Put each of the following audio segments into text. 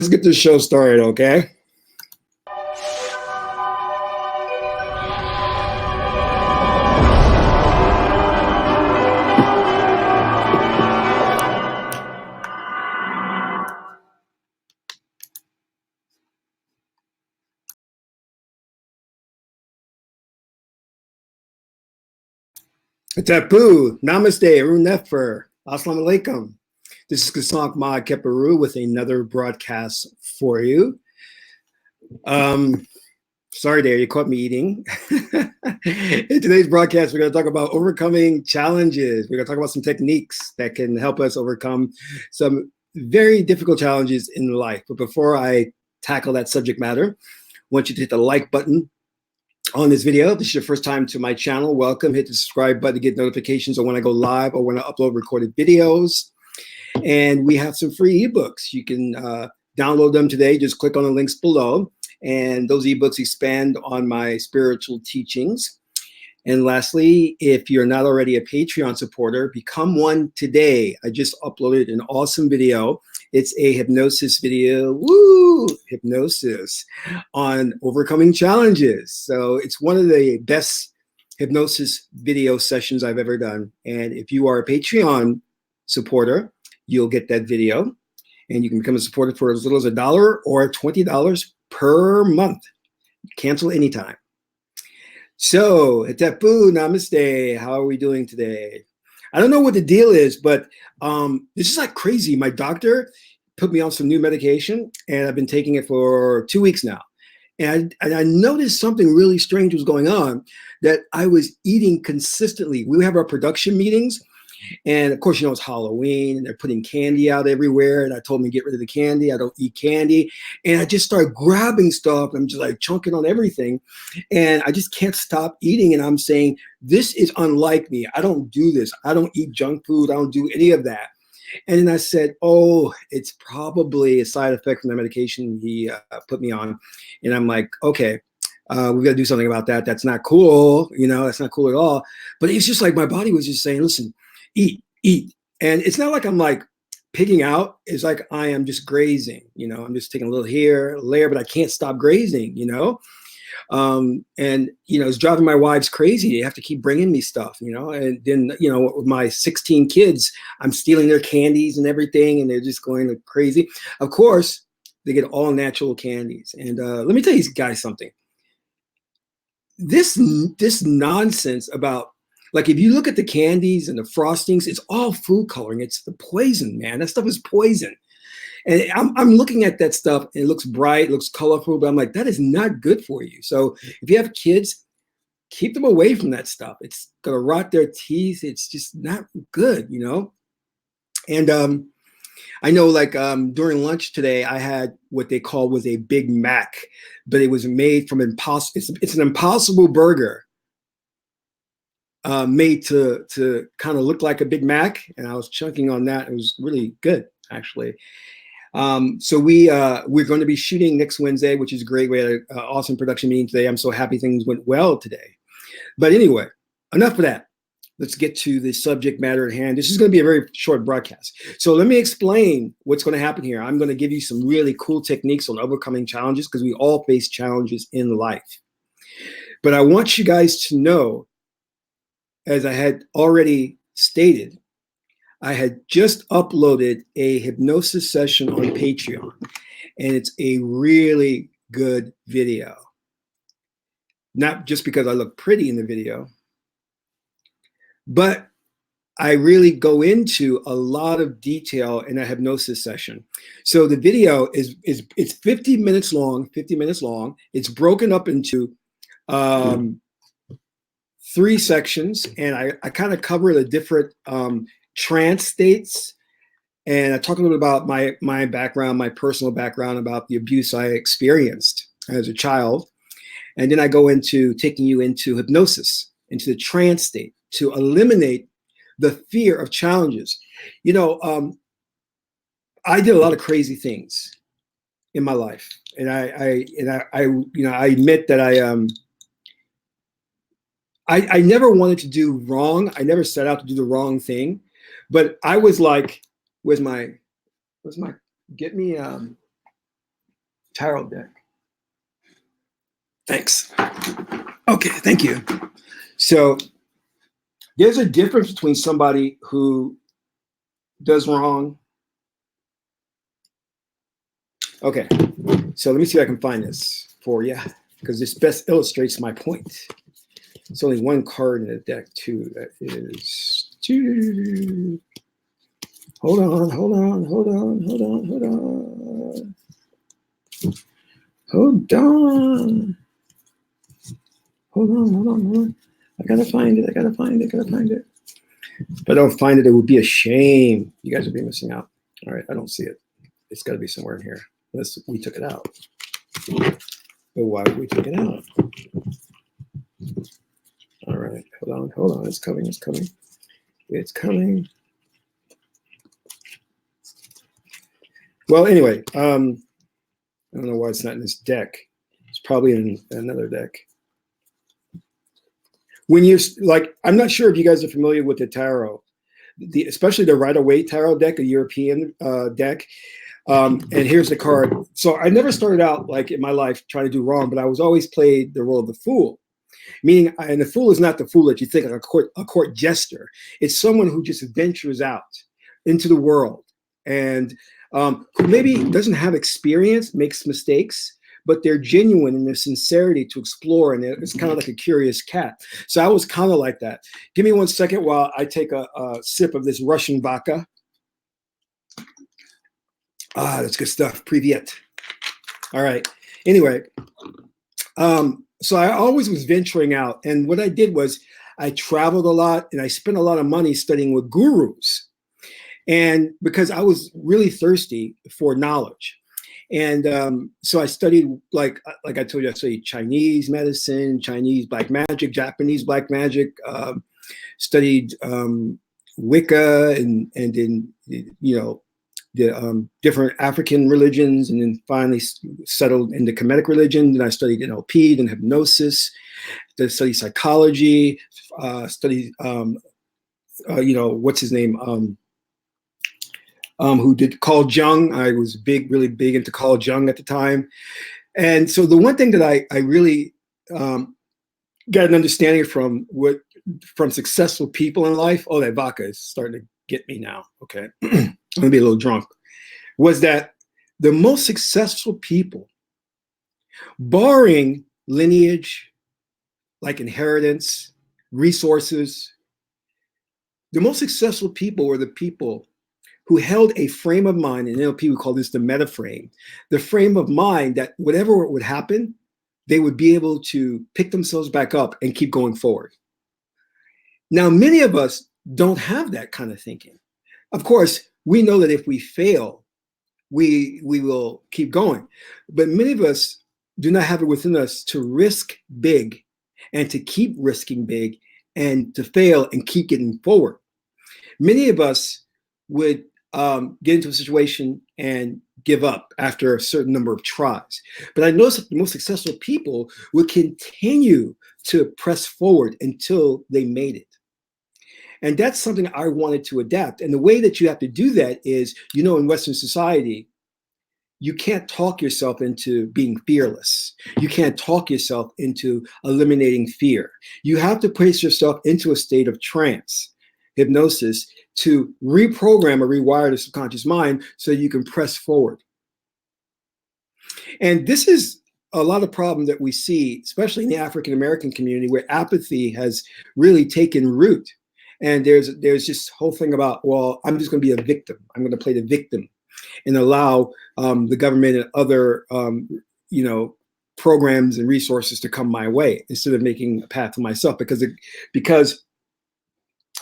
Let's get this show started, okay? Tapu, Namaste, Arun Nefer, Assalamu Alaikum. This is Kasank Ma Keparu with another broadcast for you. Sorry there, you caught me eating. In today's broadcast, we're going to talk about overcoming challenges. We're going to talk about some techniques that can help us overcome some very difficult challenges in life. But before I tackle that subject matter, I want you to hit the like button on this video. If this is your first time to my channel, welcome. Hit the subscribe button to get notifications on when I go live or when I upload recorded videos. And we have some free ebooks. You can download them today. Just click on the links below. And those ebooks expand on my spiritual teachings. And lastly, if you're not already a Patreon supporter, become one today. I just uploaded an awesome video. It's a hypnosis video, hypnosis on overcoming challenges. So it's one of the best hypnosis video sessions I've ever done. And if you are a Patreon supporter, you'll get that video. And you can become a supporter for as little as $1 or $20 per month. Cancel anytime. So, Tapu, Namaste. How are we doing today? I don't know what the deal is, but this is like crazy. My doctor put me on some new medication, and I've been taking it for 2 weeks now. And I noticed something really strange was going on, that I was eating consistently. We have our production meetings, and of course, you know, it's Halloween, and they're putting candy out everywhere. And I told them to get rid of the candy. I don't eat candy. And I just started grabbing stuff. I'm just like chunking on everything. And I just can't stop eating. And I'm saying, this is unlike me. I don't do this. I don't eat junk food. I don't do any of that. And then I said, oh, it's probably a side effect from the medication he put me on. And I'm like, okay, we've got to do something about that. That's not cool. You know, that's not cool at all. But it's just like my body was just saying, listen, eat. And it's not like I'm like pigging out. It's like I am just grazing, you know, I'm just taking a little here, a layer, but I can't stop grazing, you know. And, you know, it's driving my wives crazy. They have to keep bringing me stuff, you know, and then, you know, with my 16 kids, I'm stealing their candies and everything, and they're just going crazy. Of course, they get all natural candies. And let me tell you guys something. This nonsense about, like, if you look at the candies and the frostings, it's all food coloring. It's the poison, man. That stuff is poison. And I'm looking at that stuff, and it looks bright, it looks colorful, but I'm like, that is not good for you. So if you have kids, keep them away from that stuff. It's going to rot their teeth. It's just not good, you know? And I know, like, during lunch today, I had what they call was a Big Mac, but it was made from it's an Impossible burger. Made to kind of look like a Big Mac, and I was chunking on that. It was really good, actually. So we're going to be shooting next Wednesday, which is great. We had an awesome production meeting today. I'm so happy things went well today. But anyway, enough of that. Let's get to the subject matter at hand. This is going to be a very short broadcast. So let me explain what's going to happen here. I'm going to give you some really cool techniques on overcoming challenges, because we all face challenges in life. But I want you guys to know, as I had already stated, I had just uploaded a hypnosis session on Patreon, and it's a really good video. Not just because I look pretty in the video, but I really go into a lot of detail in a hypnosis session. So the video it's 50 minutes long. It's broken up into 3 sections, and I kind of cover the different trance states, and I talk a little bit about my background, my personal background, about the abuse I experienced as a child, and then I go into taking you into hypnosis, into the trance state, to eliminate the fear of challenges. You know, I did a lot of crazy things in my life, and I you know, I admit that I never wanted to do wrong. I never set out to do the wrong thing, but I was like, get me Tarot deck. Thanks. Okay, thank you. So there's a difference between somebody who does wrong. Okay, so let me see if I can find this for you, because this best illustrates my point. It's only one card in the deck, too. That is two. Hold on. Hold on. I gotta find it. If I don't find it, it would be a shame. You guys would be missing out. All right, I don't see it. It's got to be somewhere in here. Unless we took it out. But why would we take it out? All right, hold on. It's coming. Well, anyway, I don't know why it's not in this deck. It's probably in another deck. When you like, I'm not sure if you guys are familiar with the tarot, especially the Rider-Waite tarot deck, a European deck. And here's the card. So I never started out like in my life trying to do wrong, but I was always played the role of the fool. Meaning, and the fool is not the fool that you think, like a court jester. It's someone who just ventures out into the world and who maybe doesn't have experience, makes mistakes, but they're genuine in their sincerity to explore, and it's kind of like a curious cat. So I was kind of like that. Give me 1 second while I take a sip of this Russian vodka. That's good stuff. Privyet. All right. Anyway, so I always was venturing out, and what I did was I traveled a lot, and I spent a lot of money studying with gurus, and because I was really thirsty for knowledge. And so I studied, like I told you, I studied Chinese medicine, Chinese black magic, Japanese black magic, studied Wicca, and then, you know, the different African religions, and then finally settled into Kemetic religion. Then I studied NLP, then hypnosis, then studied psychology, studied, you know, what's his name? Who did Carl Jung. I was really big into Carl Jung at the time. And so the one thing that I really got an understanding from successful people in life, oh, that vodka is starting to get me now, okay, I'm gonna be a little drunk, was that the most successful people, barring lineage, like inheritance, resources, the most successful people were the people who held a frame of mind, and NLP we call this the meta frame, the frame of mind that whatever would happen, they would be able to pick themselves back up and keep going forward. Now, many of us don't have that kind of thinking. Of course, we know that if we fail, we will keep going. But many of us do not have it within us to risk big and to keep risking big and to fail and keep getting forward. Many of us would get into a situation and give up after a certain number of tries. But I noticed that the most successful people would continue to press forward until they made it. And that's something I wanted to adapt. And the way that you have to do that is, you know, in Western society, you can't talk yourself into being fearless. You can't talk yourself into eliminating fear. You have to place yourself into a state of trance, hypnosis, to reprogram or rewire the subconscious mind so you can press forward. And this is a lot of problem that we see, especially in the African American community, where apathy has really taken root. And there's this whole thing about, well, I'm just going to be a victim. I'm going to play the victim and allow the government and other, you know, programs and resources to come my way instead of making a path for myself. Because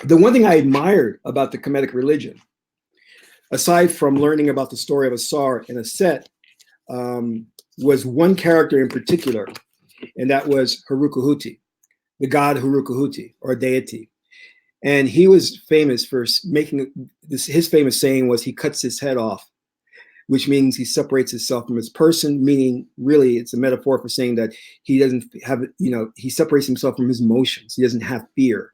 the one thing I admired about the Kemetic religion, aside from learning about the story of Asar and Aset, was one character in particular, and that was Hurukuhuti, the god Hurukuhuti, or deity. And he was famous for making this, his famous saying was, he cuts his head off, which means he separates himself from his person, meaning really it's a metaphor for saying that he doesn't have, you know, he separates himself from his emotions. He doesn't have fear.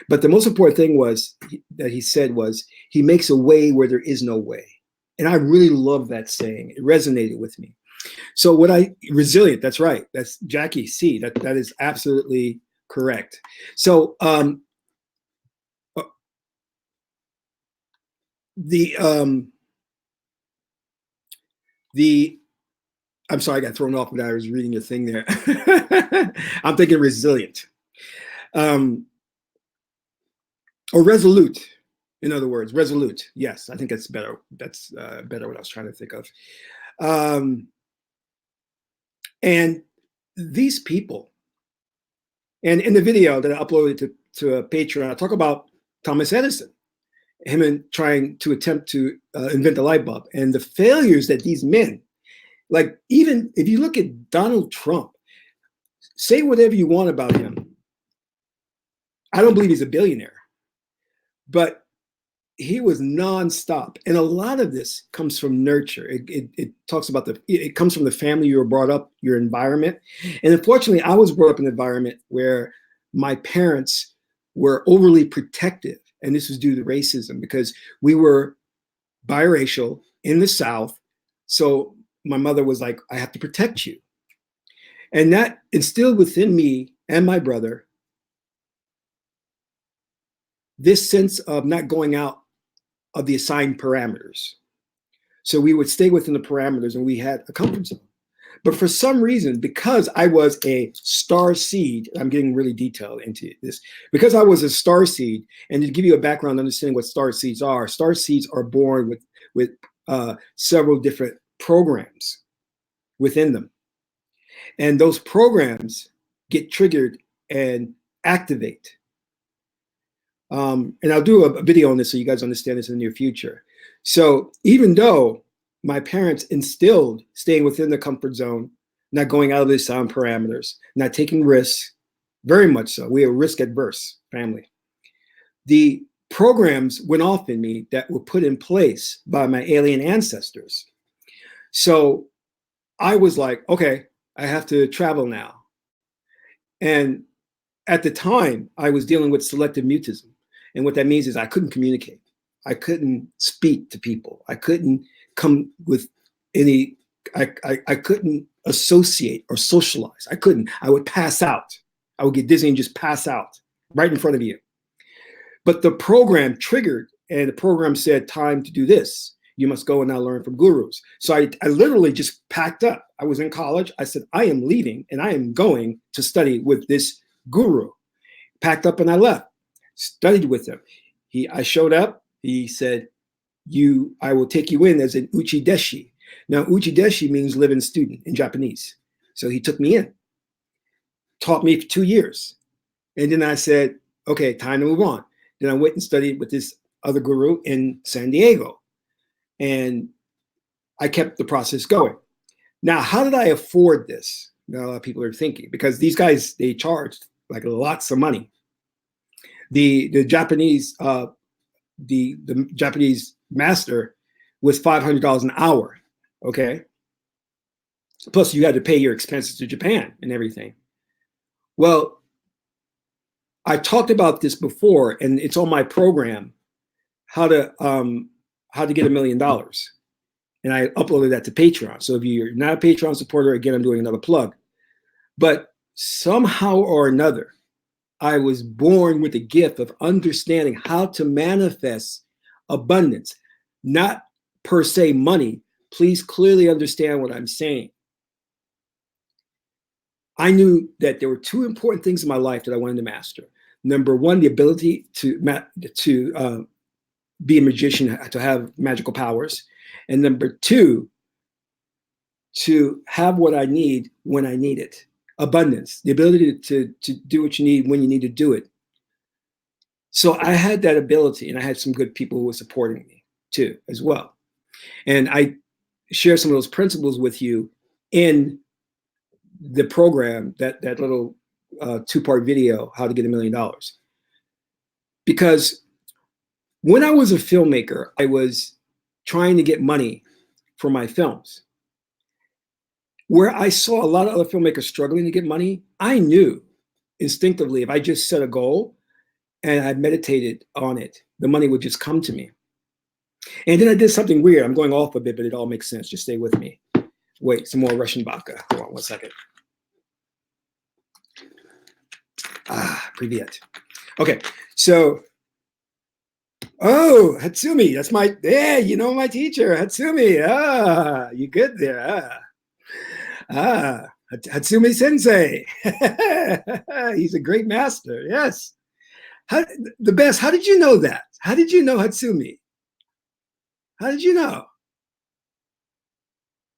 But the most important thing was that he said was, he makes a way where there is no way. And I really love that saying. It resonated with me. So resilient, that's right. That's Jackie C. That is absolutely correct. So the I'm sorry, I got thrown off when I was reading your thing there. I'm thinking resilient. Or resolute, in other words, resolute. Yes, I think that's better. That's better what I was trying to think of. And these people, and in the video that I uploaded to Patreon, I talk about Thomas Edison, him and trying to attempt to invent the light bulb, and the failures that these men, like even if you look at Donald Trump, say whatever you want about him. I don't believe he's a billionaire, but he was nonstop. And a lot of this comes from nurture. It talks about it comes from the family you were brought up, your environment. And unfortunately, I was brought up in an environment where my parents were overly protective. And this was due to racism because we were biracial in the South. So my mother was like, I have to protect you. And that instilled within me and my brother this sense of not going out of the assigned parameters. So we would stay within the parameters and we had a comfort zone. But for some reason, because I was a star seed, I'm getting really detailed into this, because I was a star seed, and to give you a background understanding what star seeds are born with several different programs within them. And those programs get triggered and activate. And I'll do a video on this so you guys understand this in the near future. So even though my parents instilled staying within the comfort zone, not going out of the sound parameters, not taking risks, very much so. We are risk adverse family. The programs went off in me that were put in place by my alien ancestors. So I was like, okay, I have to travel now. And at the time, I was dealing with selective mutism. And what that means is I couldn't communicate. I couldn't speak to people. I couldn't come with any, I couldn't associate or socialize. I couldn't. I would pass out. I would get dizzy and just pass out right in front of you. But the program triggered, and the program said, time to do this. You must go and now learn from gurus. So I literally just packed up. I was in college. I said, I am leaving and I am going to study with this guru. Packed up and I left. Studied with him. I showed up. He said, I will take you in as an uchideshi. Now, uchideshi means living student in Japanese. So he took me in, taught me for 2 years. And then I said, okay, time to move on. Then I went and studied with this other guru in San Diego. And I kept the process going. Now, how did I afford this? Now, a lot of people are thinking, because these guys, they charged like lots of money. The Japanese the Japanese master was $500 an hour. Okay. Plus you had to pay your expenses to Japan and everything. Well, I talked about this before, and it's on my program, how to get $1 million. And I uploaded that to Patreon. So if you're not a Patreon supporter, again, I'm doing another plug. But somehow or another, I was born with the gift of understanding how to manifest abundance, not per se money. Please clearly understand what I'm saying. I knew that there were two important things in my life that I wanted to master. Number one, the ability to be a magician, to have magical powers. And number two, to have what I need when I need it. Abundance, the ability to do what you need when you need to do it. So I had that ability, and I had some good people who were supporting me too, as well. And I share some of those principles with you in the program, that little 2-part video, how to get $1 million. Because when I was a filmmaker, I was trying to get money for my films. Where I saw a lot of other filmmakers struggling to get money, I knew instinctively if I just set a goal and I meditated on it, the money would just come to me. And then I did something weird. I'm going off a bit, but it all makes sense. Just stay with me. Wait, some more Russian vodka. Hold on 1 second. Привет. Okay, so, oh, Hatsumi, that's my, yeah, you know my teacher, Hatsumi. You good there? Hatsumi Sensei. He's a great master, yes. The best, how did you know that? How did you know Hatsumi? How did you know?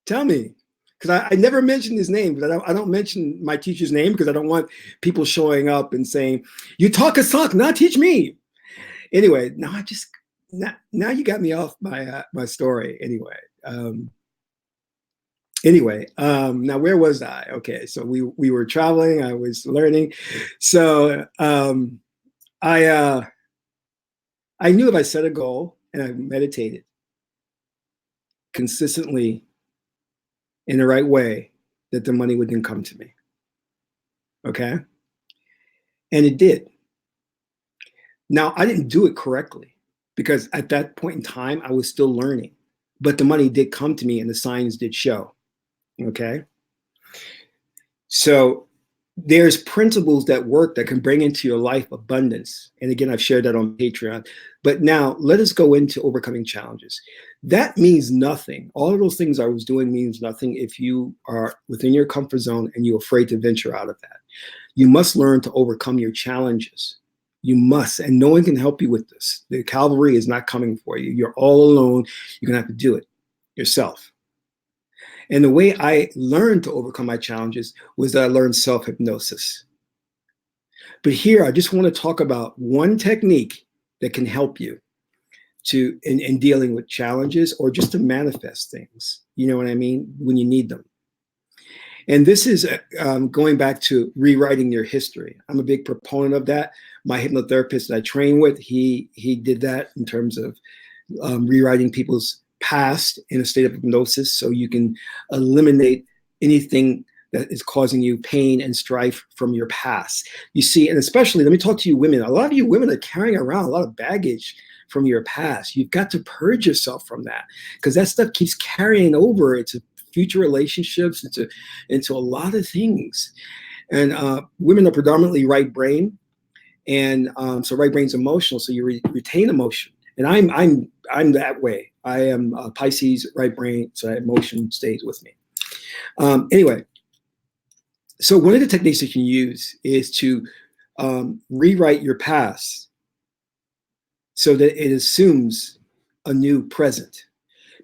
Tell me. Because I never mentioned his name, because I don't mention my teacher's name because I don't want people showing up and saying, you talk a talk, now teach me. Anyway, now you got me off my story anyway. Now where was I? Okay, so we were traveling, I was learning. So I knew if I set a goal and I meditated consistently in the right way, that the money would then come to me. Okay? And it did. Now, I didn't do it correctly because at that point in time, I was still learning. But the money did come to me and the signs did show. Okay? So there's principles that work that can bring into your life abundance. And again, I've shared that on Patreon. But now let us go into overcoming challenges. That means nothing. All of those things I was doing means nothing if you are within your comfort zone and you're afraid to venture out of that. You must learn to overcome your challenges. You must, and no one can help you with this. The cavalry is not coming for you. You're all alone. You're going to have to do it yourself. And the way I learned to overcome my challenges was that I learned self-hypnosis. But here, I just want to talk about one technique that can help you in dealing with challenges or just to manifest things. You know what I mean? When you need them. And this is going back to rewriting your history. I'm a big proponent of that. My hypnotherapist that I train with, he did that in terms of rewriting people's past in a state of hypnosis so you can eliminate anything that is causing you pain and strife from your past. You see, and especially, let me talk to you women. A lot of you women are carrying around a lot of baggage from your past. You've got to purge yourself from that because that stuff keeps carrying over into future relationships, into a lot of things. And women are predominantly right brain. And so right brain's emotional, so you retain emotion. And I'm that way. I am Pisces, right brain, so that emotion stays with me. Anyway, so one of the techniques you can use is to rewrite your past so that it assumes a new present.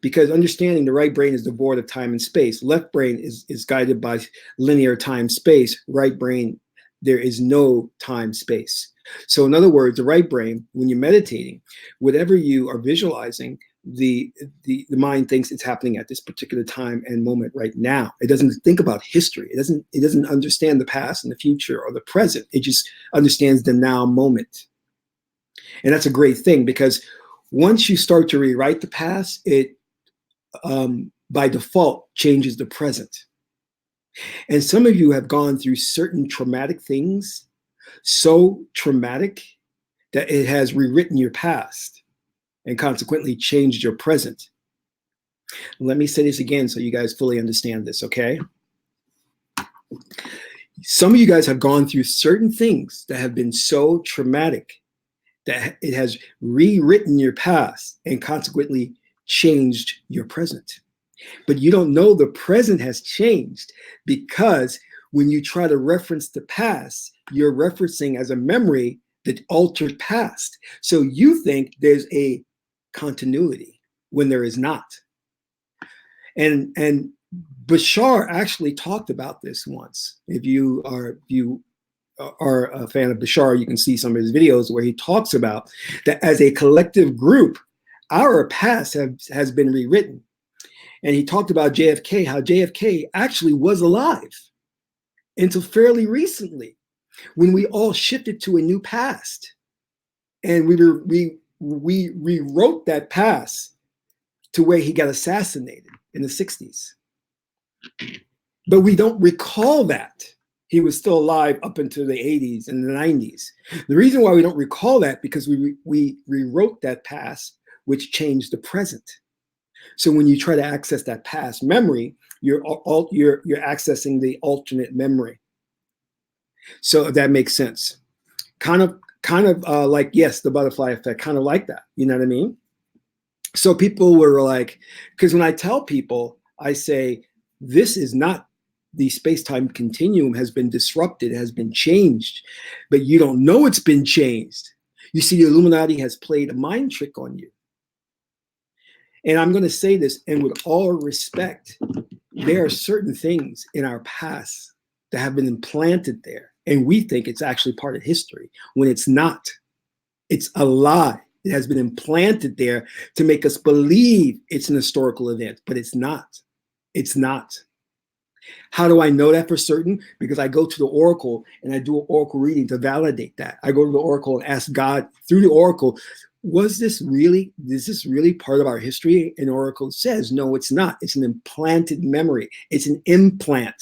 Because understanding the right brain is devoid of time and space. Left brain is guided by linear time space. Right brain, there is no time space. So in other words, the right brain, when you're meditating, whatever you are visualizing, the mind thinks it's happening at this particular time and moment right now. It doesn't think about history. It doesn't understand the past and the future or the present. It just understands the now moment. And that's a great thing because once you start to rewrite the past, it by default changes the present. And some of you have gone through certain traumatic things, so traumatic that it has rewritten your past and consequently changed your present. Let me say this again so you guys fully understand this, okay? Some of you guys have gone through certain things that have been so traumatic that it has rewritten your past and consequently changed your present. But you don't know the present has changed because when you try to reference the past, you're referencing as a memory the altered past. So you think there's a continuity when there is not. And Bashar actually talked about this once. If you are a fan of Bashar, you can see some of his videos where he talks about that as a collective group, our past has been rewritten. And he talked about JFK, how JFK actually was alive until fairly recently when we all shifted to a new past. And we rewrote that past to where he got assassinated in the 60s. But we don't recall that. He was still alive up into the 80s and the 90s. The reason why we don't recall that because we rewrote that past, which changed the present. So when you try to access that past memory, you're accessing the alternate memory. So if that makes sense, kind of like, yes, the butterfly effect, kind of like that. You know what I mean? So people were like, because when I tell people, I say, this is not, the space-time continuum has been disrupted, has been changed, but you don't know it's been changed. You see, the Illuminati has played a mind trick on you. And I'm going to say this, and with all respect, there are certain things in our past that have been implanted there, and we think it's actually part of history when it's not. It's a lie. It has been implanted there to make us believe it's an historical event, but it's not. It's not. How do I know that for certain? Because I go to the oracle and I do an oracle reading to validate that. I go to the oracle and ask God through the oracle, is this really part of our history? And oracle says, no, it's not. It's an implanted memory. It's an implant.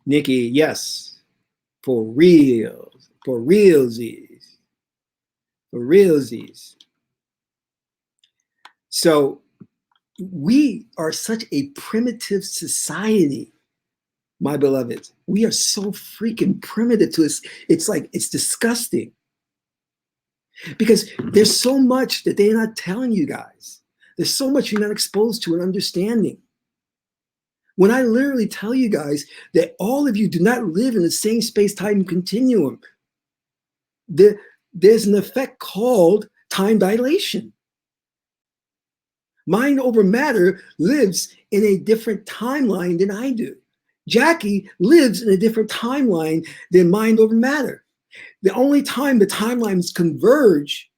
Nikki, yes, for real, for realsies, for realsies. So we are such a primitive society, my beloveds. We are so freaking primitive to us. It's like, it's disgusting. Because there's so much that they're not telling you guys. There's so much you're not exposed to and understanding. When I literally tell you guys that all of you do not live in the same space-time continuum, there's an effect called time dilation. Mind over matter lives in a different timeline than I do. Jackie lives in a different timeline than mind over matter. The only time the timelines converge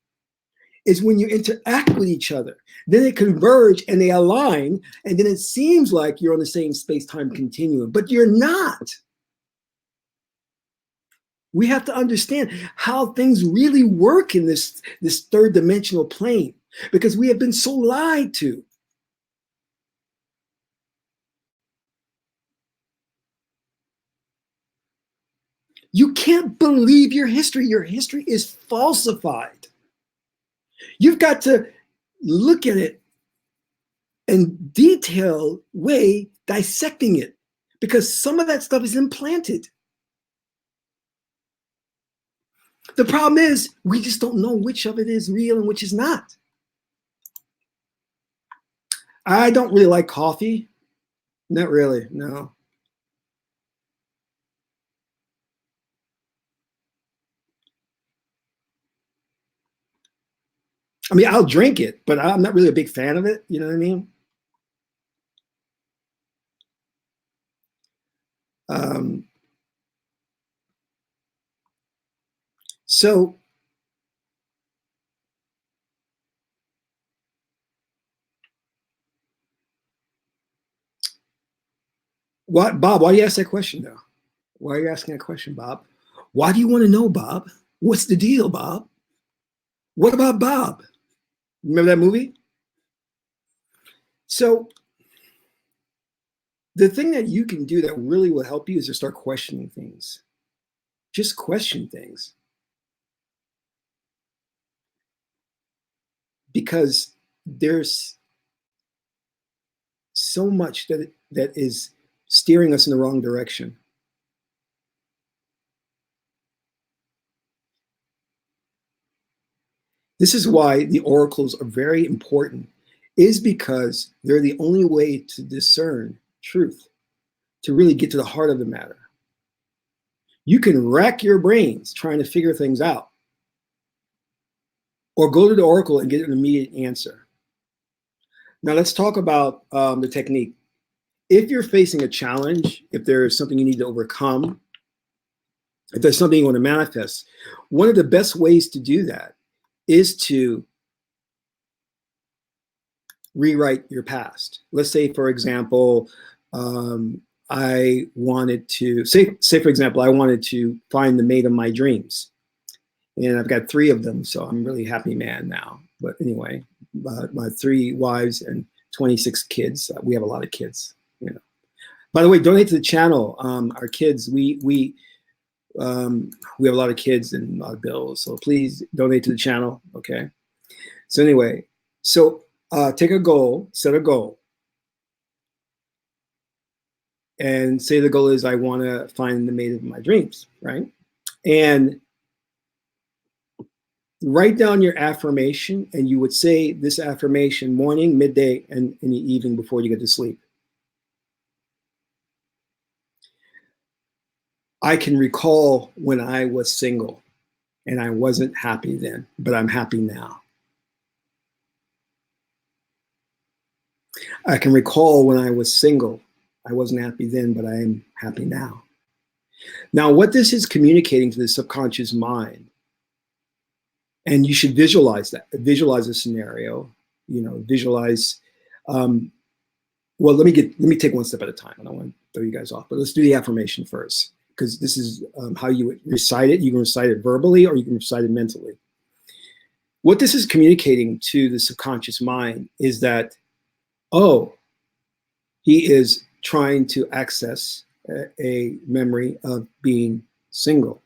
is when you interact with each other. Then they converge and they align, and then it seems like you're on the same space-time continuum, but you're not. We have to understand how things really work in this third dimensional plane, because we have been so lied to. You can't believe your history. Your history is falsified. You've got to look at it in detailed way, dissecting it, because some of that stuff is implanted. The problem is we just don't know which of it is real and which is not. I don't really like coffee. Not really, no. I mean, I'll drink it, but I'm not really a big fan of it. You know what I mean? So what, Bob, why do you ask that question though? Why are you asking that question, Bob? Why do you want to know, Bob? What's the deal, Bob? What about Bob? Remember that movie? So the thing that you can do that really will help you is to start questioning things. Just question things. Because there's so much that is steering us in the wrong direction. This is why the oracles are very important, is because they're the only way to discern truth, to really get to the heart of the matter. You can rack your brains trying to figure things out, or go to the oracle and get an immediate answer. Now let's talk about the technique. If you're facing a challenge, if there's something you need to overcome, if there's something you want to manifest, one of the best ways to do that is to rewrite your past. Let's say, for example, I wanted to, say for example, I wanted to find the mate of my dreams. And I've got 3 of them, so I'm a really happy man now. But anyway, my 3 wives and 26 kids. We have a lot of kids, you know. By the way, donate to the channel. Our kids, we have a lot of kids and a lot of bills, so please donate to the channel, okay? So anyway, so take a goal, set a goal, and say the goal is I want to find the mate of my dreams, right? And write down your affirmation, and you would say this affirmation morning, midday, and in the evening before you get to sleep. I can recall when I was single and I wasn't happy then, but I'm happy now. I can recall when I was single, I wasn't happy then, but I am happy now. Now, what this is communicating to the subconscious mind, and you should visualize that, visualize a scenario, visualize, well, let me take one step at a time. I don't want to throw you guys off, but let's do the affirmation first, because this is how you would recite it. You can recite it verbally or you can recite it mentally. What this is communicating to the subconscious mind is that, oh, he is trying to access a memory of being single.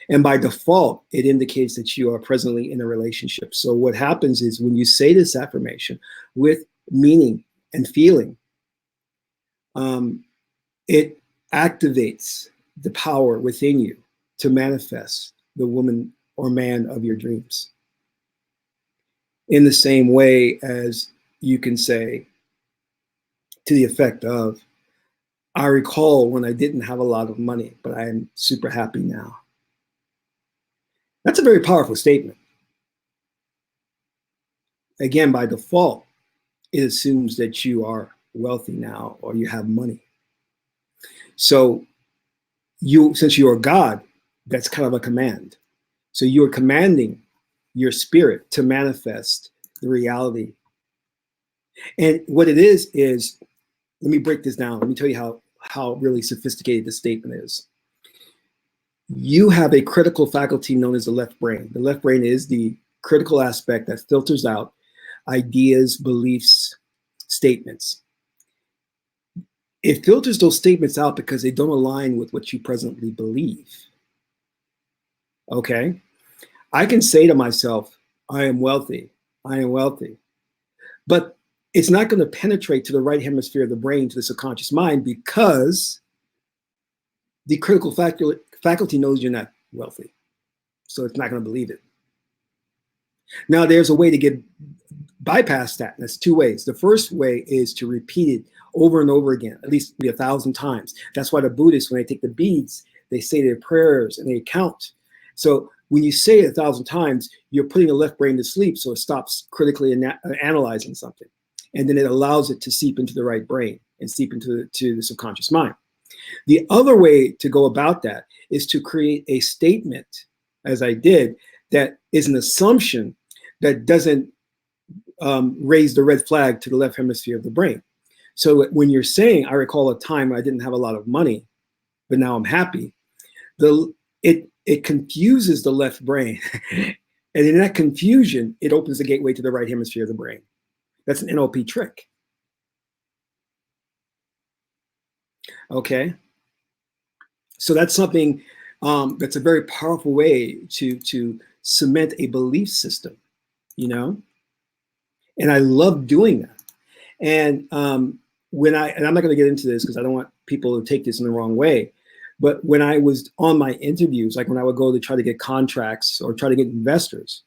And by default, it indicates that you are presently in a relationship. So what happens is when you say this affirmation with meaning and feeling, it activates the power within you to manifest the woman or man of your dreams. In the same way as you can say to the effect of, I recall when I didn't have a lot of money, but I am super happy now. That's a very powerful statement. Again, by default, it assumes that you are wealthy now or you have money. So since you are God, that's kind of a command. So you're commanding your spirit to manifest the reality. And what it is, let me break this down. Let me tell you how really sophisticated this statement is. You have a critical faculty known as the left brain. The left brain is the critical aspect that filters out ideas, beliefs, statements. It filters those statements out because they don't align with what you presently believe. Okay? I can say to myself, I am wealthy, I am wealthy. But it's not going to penetrate to the right hemisphere of the brain, to the subconscious mind, because the critical faculty knows you're not wealthy. So it's not going to believe it. Now, there's a way to bypass that. And that's two ways. The first way is to repeat it over and over again, at least 1,000 times. That's why the Buddhists, when they take the beads, they say their prayers and they count. So when you say it 1,000 times, you're putting the left brain to sleep, so it stops critically analyzing something. And then it allows it to seep into the right brain and seep into the subconscious mind. The other way to go about that is to create a statement, as I did, that is an assumption that doesn't raise the red flag to the left hemisphere of the brain. So when you're saying, I recall a time when I didn't have a lot of money, but now I'm happy, it confuses the left brain. And in that confusion, it opens the gateway to the right hemisphere of the brain. That's an NLP trick. Okay? So that's something that's a very powerful way to cement a belief system, And I love doing that. And I'm not going to get into this because I don't want people to take this in the wrong way. But when I was on my interviews, like when I would go to try to get contracts or try to get investors,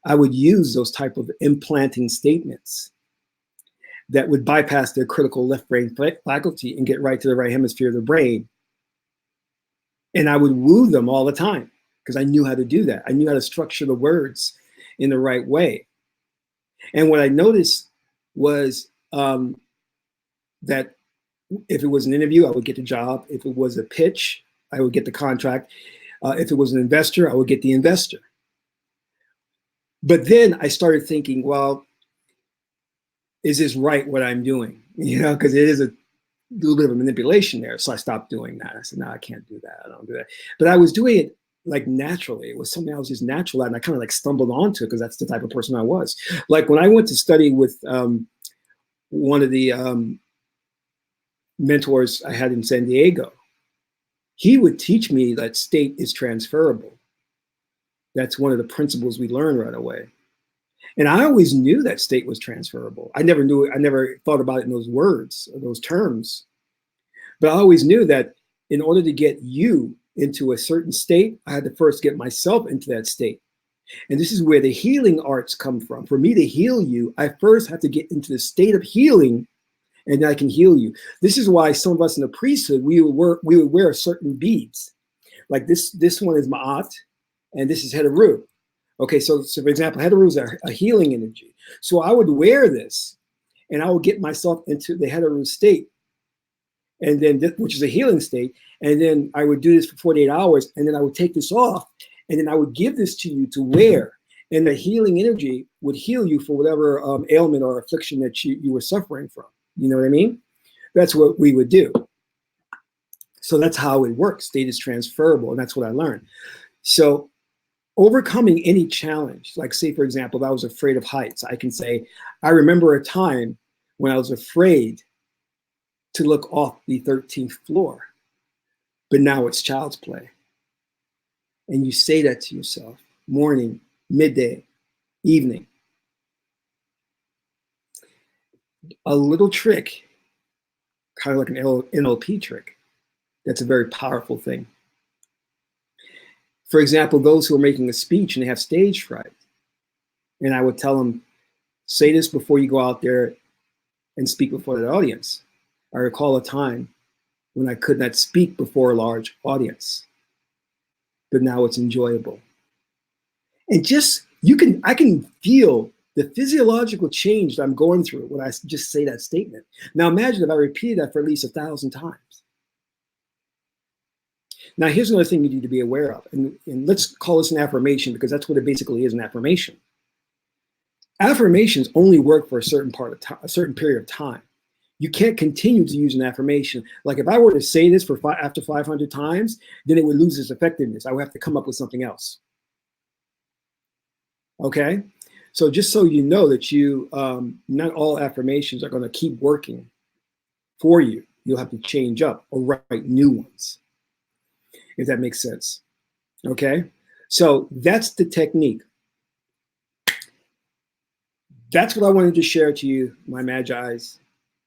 I would use those type of implanting statements that would bypass their critical left brain faculty and get right to the right hemisphere of the brain. And I would woo them all the time because I knew how to do that. I knew how to structure the words in the right way. And what I noticed was that if it was an interview, I would get the job. If it was a pitch, I would get the contract. If it was an investor, I would get the investor. But then I started thinking, well, is this right what I'm doing? Because it is a little bit of a manipulation there. So I stopped doing that. I said, no, I can't do that. I don't do that. But I was doing it like naturally. It was something I was just natural at, and I kind of like stumbled onto it because that's the type of person I was. Like when I went to study with one of the mentors I had in San Diego, he would teach me that state is transferable. That's one of the principles we learn right away. And I always knew that state was transferable. I never thought about it in those words or those terms. But I always knew that in order to get you into a certain state, I had to first get myself into that state. And this is where the healing arts come from. For me to heal you, I first have to get into the state of healing, and I can heal you. This is why some of us in the priesthood, we would wear certain beads. Like this one is Ma'at, and this is Heteru. Okay, so for example, Heteru is a healing energy. So I would wear this, and I would get myself into the Heteru state, and then which is a healing state. And then I would do this for 48 hours, and then I would take this off, and then I would give this to you to wear. And the healing energy would heal you for whatever ailment or affliction that you were suffering from. You know what I mean? That's what we would do. So that's how it works. State is transferable, and that's what I learned. So overcoming any challenge, like say, for example, if I was afraid of heights, I can say, I remember a time when I was afraid to look off the 13th floor, but now it's child's play. And you say that to yourself, morning, midday, evening. A little trick, kind of like an NLP trick, that's a very powerful thing. For example, those who are making a speech and they have stage fright, and I would tell them, say this before you go out there and speak before that audience. I recall a time when I could not speak before a large audience, but now it's enjoyable. And just, I can feel the physiological change that I'm going through when I just say that statement. Now imagine if I repeated that for at least 1,000 times. Now here's another thing you need to be aware of, and let's call this an affirmation, because that's what it basically is, an affirmation. Affirmations only work for a certain period of time. You can't continue to use an affirmation. Like if I were to say this after 500 times, then it would lose its effectiveness. I would have to come up with something else. Okay? So just so you know that not all affirmations are going to keep working for you. You'll have to change up or write new ones, if that makes sense. Okay? So that's the technique. That's what I wanted to share to you, my Magi's.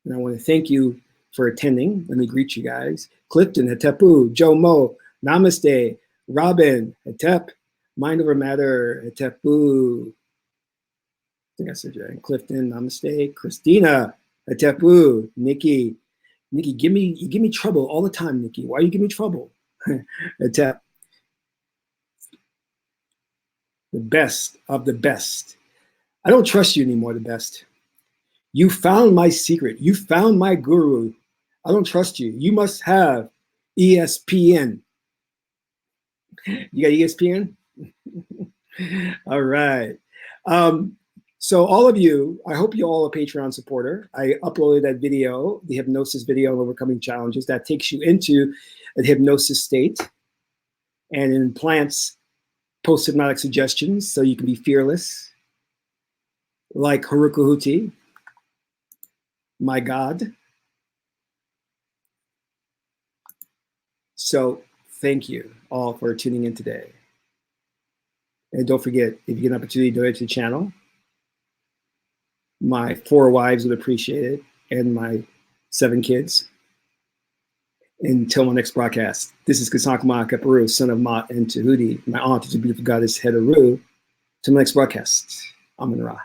And I want to thank you for attending. Let me greet you guys. Clifton, Hetepu, Joe Mo, Namaste, Robin, Hetep, Mind Over Matter, Hetepu. I think I said that. Clifton, Namaste, Christina, Hetepu, Nikki. Nikki, you give me trouble all the time, Nikki. Why you give me trouble? Hetep. The best of the best. I don't trust you anymore, the best. You found my secret. You found my guru. I don't trust you. You must have ESPN. You got ESPN? All right. So all of you, I hope you all are a Patreon supporter. I uploaded that video, the hypnosis video on overcoming challenges, that takes you into a hypnosis state and implants post-hypnotic suggestions so you can be fearless, like Haruka Huti, my God. So thank you all for tuning in today. And don't forget, if you get an opportunity to donate to the channel, my 4 wives would appreciate it, and my 7 kids. Until my next broadcast, this is Kasankama Kaparu, son of Ma and Tahuti. My aunt is a beautiful goddess, Heteru. Till my next broadcast, Amun Ra.